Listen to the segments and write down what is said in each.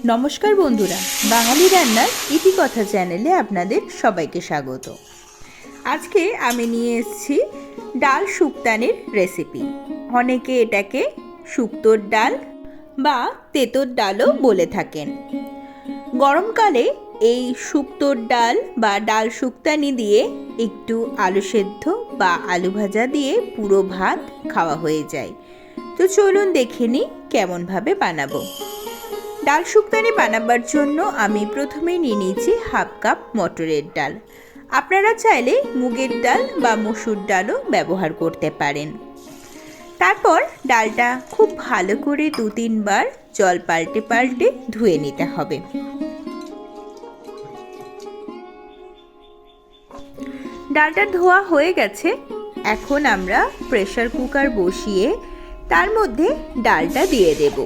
নমস্কার বন্ধুরা, বাঙালি রান্নার ইতিকথা চ্যানেলে আপনাদের সবাইকে স্বাগত। আজকে আমি নিয়ে এসেছি ডাল শুক্তানের রেসিপি। অনেকে এটাকে শুক্তোর ডাল বা তেঁতোর ডালও বলে থাকেন। গরমকালে এই শুক্তোর ডাল বা ডাল শুক্তানি দিয়ে একটু আলু সেদ্ধ বা আলু ভাজা দিয়ে পুরো ভাত খাওয়া হয়ে যায়। তো চলুন দেখে নিই কেমনভাবে বানাবো। ডাল শুক্তানি বানাবার জন্য আমি প্রথমেই নিয়ে নিয়েছি হাফ কাপ মটরের ডাল। আপনারা চাইলে মুগের ডাল বা মসুর ডালও ব্যবহার করতে পারেন। তারপর ডালটা খুব ভালো করে 2-3 বার জল পাল্টে পাল্টে ধুয়ে নিতে হবে। ডালটা ধোয়া হয়ে গেছে। এখন আমরা প্রেসার কুকার বসিয়ে তার মধ্যে ডালটা দিয়ে দেব,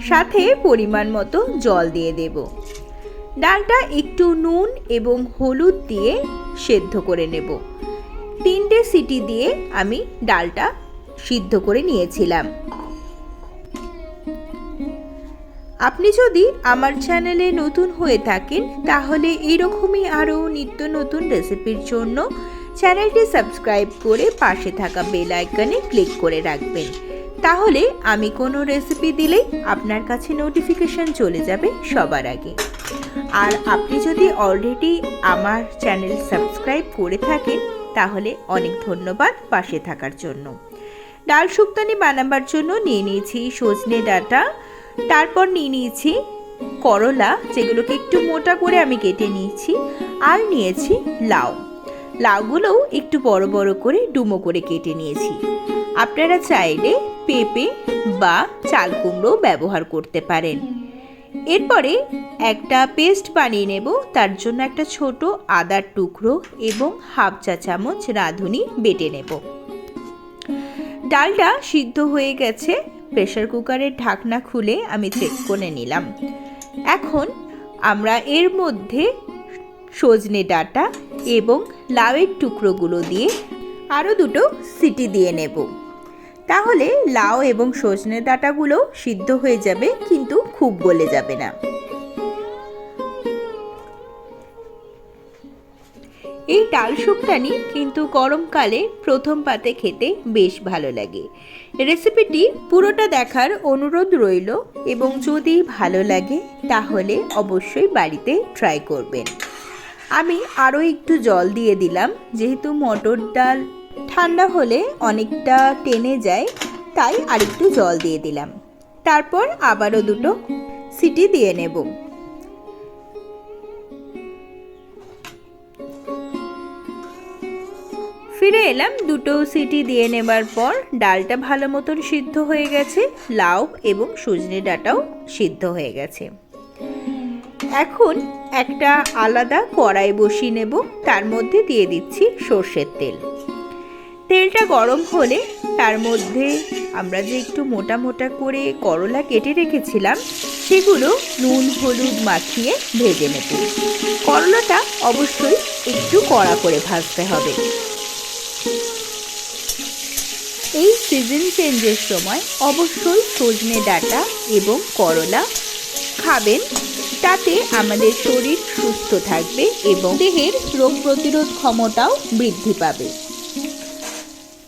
সাথে পরিমাণ মতো জল দিয়ে দেব। ডালটা একটু নুন এবং হলুদ দিয়ে সেদ্ধ করে নেব। 3টে সিটি দিয়ে আমি ডালটা সিদ্ধ করে নিয়েছিলাম। আপনি যদি আমার চ্যানেলে নতুন হয়ে থাকেন তাহলে এইরকমই আরও নিত্য নতুন রেসিপির জন্য চ্যানেলটি সাবস্ক্রাইব করে পাশে থাকা বেল আইকনে ক্লিক করে রাখবেন। তাহলে আমি কোনো রেসিপি দিলেই আপনার কাছে নোটিফিকেশন চলে যাবে সবার আগে। আর আপনি যদি অলরেডি আমার চ্যানেল সাবস্ক্রাইব করে থাকেন তাহলে অনেক ধন্যবাদ পাশে থাকার জন্য। ডাল শুক্তানি বানাবার জন্য নিয়ে নিয়েছি সজনে ডাঁটা, তারপর নিয়ে নিয়েছি করলা, যেগুলোকে একটু মোটা করে আমি কেটে নিয়েছি, আর নিয়েছি লাউ। লাউগুলোও একটু বড় বড় করে ডুমো করে কেটে নিয়েছি। আপনারা চাইলে পেঁপে বা চাল কুমড়ো ব্যবহার করতে পারেন। এরপরে একটা পেস্ট বানিয়ে নেব। তার জন্য একটা ছোট আদার টুকরো এবং হাফ চা চামচ রাঁধুনি বেটে নেব। ডালটা সিদ্ধ হয়ে গেছে। প্রেসার কুকারের ঢাকনা খুলে আমি চেক করে নিলাম। এখন আমরা এর মধ্যে সজনে ডাঁটা এবং লাউয়ের টুকরোগুলো দিয়ে আরও 2টো সিটি দিয়ে নেব। তাহলে লাউ এবং সজনে ডাঁটাগুলো সিদ্ধ হয়ে যাবে, কিন্তু খুব গলে যাবে না। এই ডাল শুক্তানি কিন্তু গরমকালে প্রথম পাতে খেতে বেশ ভালো লাগে। রেসিপিটি পুরোটা দেখার অনুরোধ রইল, এবং যদি ভালো লাগে তাহলে অবশ্যই বাড়িতে ট্রাই করবেন। আমি আরও একটু জল দিয়ে দিলাম, যেহেতু মটর ডাল ঠান্ডা হলে অনেকটা টেনে যায়, তাই আরেকটু জল দিয়ে দিলাম। তারপর আবারও 2টো সিটি দিয়ে নেব। ফিরে এলাম 2টো সিটি দিয়ে নেবার পর। ডালটা ভালো মতন সিদ্ধ হয়ে গেছে, লাউ এবং সজনে ডাঁটাও সিদ্ধ হয়ে গেছে। এখন একটা আলাদা কড়াই বসিয়ে নেব। তার মধ্যে দিয়ে দিচ্ছি সর্ষের তেল। তেলটা গরম হলে তার মধ্যে আমরা যে একটু মোটা মোটা করে করলা কেটে রেখেছিলাম সেগুলো নুন হলুদ মাখিয়ে ভেজে নেব। করলাটা অবশ্যই একটু কড়া করে ভাজতে হবে। এই সিজন চেঞ্জের সময় অবশ্যই সজনে ডাঁটা এবং করলা খাবেন, তাতে আমাদের শরীর সুস্থ থাকবে এবং দেহের রোগ প্রতিরোধ ক্ষমতাও বৃদ্ধি পাবে।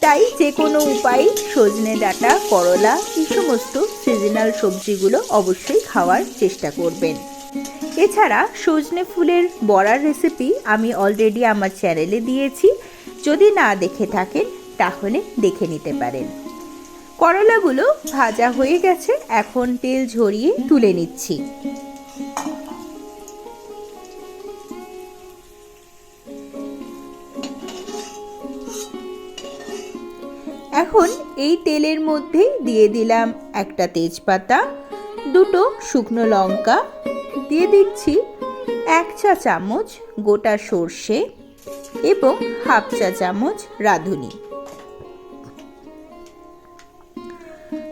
তাই যে কোনো উপায়ে সজনে ডাঁটা, করলা এই সমস্ত সিজনাল সবজিগুলো অবশ্যই খাওয়ার চেষ্টা করবেন। এছাড়া সজনে ফুলের বড়ার রেসিপি আমি অলরেডি আমার চ্যানেলে দিয়েছি, যদি না দেখে থাকেন তাহলে দেখে নিতে পারেন। করলাগুলো ভাজা হয়ে গেছে, এখন তেল ঝরিয়ে তুলে নিচ্ছি। এখন এই তেলের মধ্যে দিয়ে দিলাম একটা তেজপাতা, 2টো শুকনো লঙ্কা, দিয়ে দিচ্ছি 1 চা চামচ গোটা সর্ষে এবং হাফ চা চামচ রাঁধুনি।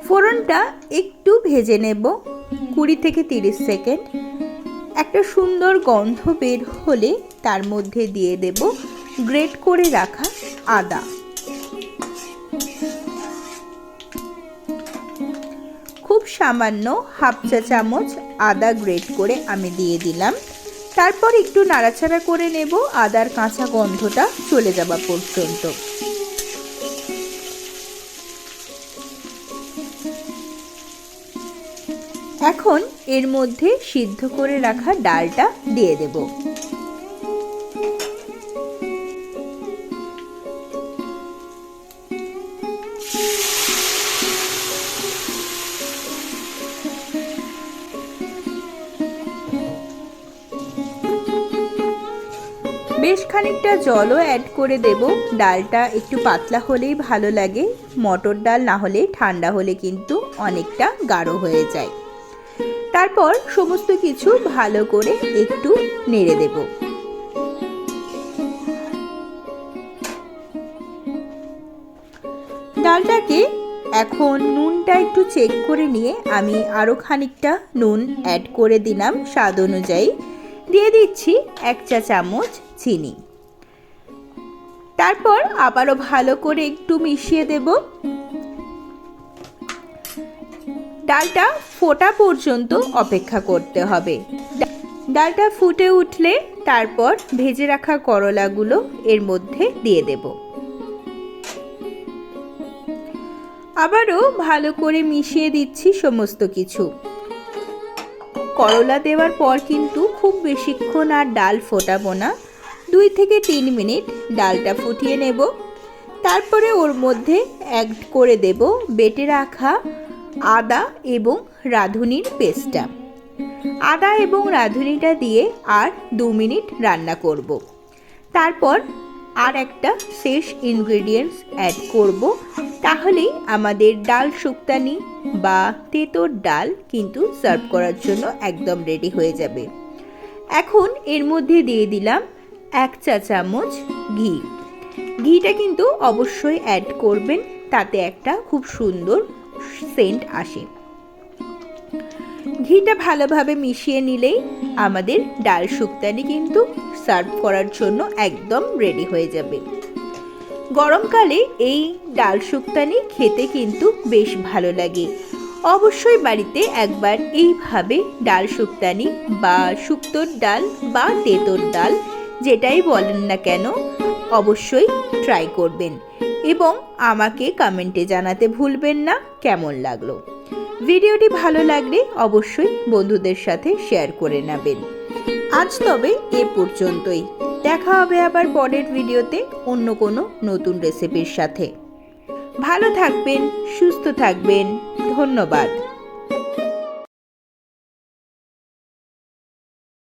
ফোড়নটা একটু ভেজে নেব 20 থেকে 30 সেকেন্ড। একটা সুন্দর গন্ধ বের হলে তার মধ্যে দিয়ে দেব গ্রেট করে রাখা আদা। খুব সামান্য হাফ চা চামচ আদা গ্রেট করে আমি দিয়ে দিলাম। তারপর একটু নাড়াচাড়া করে নেব আদার কাঁচা গন্ধটা চলে যাওয়া পর্যন্ত। এখন এর মধ্যে সিদ্ধ করে রাখা ডালটা দিয়ে দেব। বেশ খানিকটা জলও অ্যাড করে দেব। ডালটা একটু পাতলা হলেই ভালো লাগে, মটর ডাল না হলে ঠান্ডা হলে কিন্তু অনেকটা গাঢ় হয়ে যায়। তারপর সমস্ত কিছু ভালো করে একটু নেড়ে দেব। ডালটাকে এখন নুনটা একটু চেক করে নিয়ে আমি আরও খানিকটা নুন অ্যাড করে দিলাম স্বাদ অনুযায়ী। দিয়ে দিচ্ছি 1 চা চামচ চিনি। তারপর আবারও ভালো করে একটু মিশিয়ে দেব। ডালটা ফোটা পর্যন্ত অপেক্ষা করতে হবে। ডালটা ফুটে উঠলে তারপর ভেজে রাখা করলাগুলো এর মধ্যে দিয়ে দেব। আবারও ভালো করে মিশিয়ে দিচ্ছি সমস্ত কিছু। করলা দেওয়ার পর কিন্তু খুব বেশিক্ষণ আর ডাল ফোটাবো না, 2 থেকে 3 মিনিট ডালটা ফুটিয়ে নেব। তারপরে ওর মধ্যে অ্যাড করে দেব বেটে রাখা আদা এবং রাঁধুনির পেস্টটা। আদা এবং রাঁধুনিটা দিয়ে আর 2 মিনিট রান্না করব। তারপর আর একটা শেষ ইনগ্রেডিয়েন্টস অ্যাড করব, তাহলেই আমাদের ডাল শুক্তানি বা তেঁতোর ডাল কিন্তু সার্ভ করার জন্য একদম রেডি হয়ে যাবে। এখন এর মধ্যে দিয়ে দিলাম 1 চা চামচ ঘি। ঘিটা কিন্তু অবশ্যই অ্যাড করবেন, তাতে একটা খুব সুন্দর সেন্ট আসে। ঘিটা ভালোভাবে মিশিয়ে নিলেই আমাদের ডাল শুক্তানি কিন্তু সার্ভ করার জন্য একদম রেডি হয়ে যাবে। গরমকালে এই ডাল শুক্তানি খেতে কিন্তু বেশ ভালো লাগে। অবশ্যই বাড়িতে একবার এইভাবে ডাল শুক্তানি বা শুক্তোর ডাল বা তেঁতোর ডাল যেটাই বলেন না কেন অবশ্যই ট্রাই করবেন এবং আমাকে কমেন্টে জানাতে ভুলবেন না কেমন লাগলো। ভিডিওটি ভালো লাগলে অবশ্যই বন্ধুদের সাথে শেয়ার করে নেবেন। আজ তবে এ পর্যন্তই। দেখা হবে আবার পরের ভিডিওতে অন্য কোনো নতুন রেসিপির সাথে। ভালো থাকবেন, সুস্থ থাকবেন। ধন্যবাদ।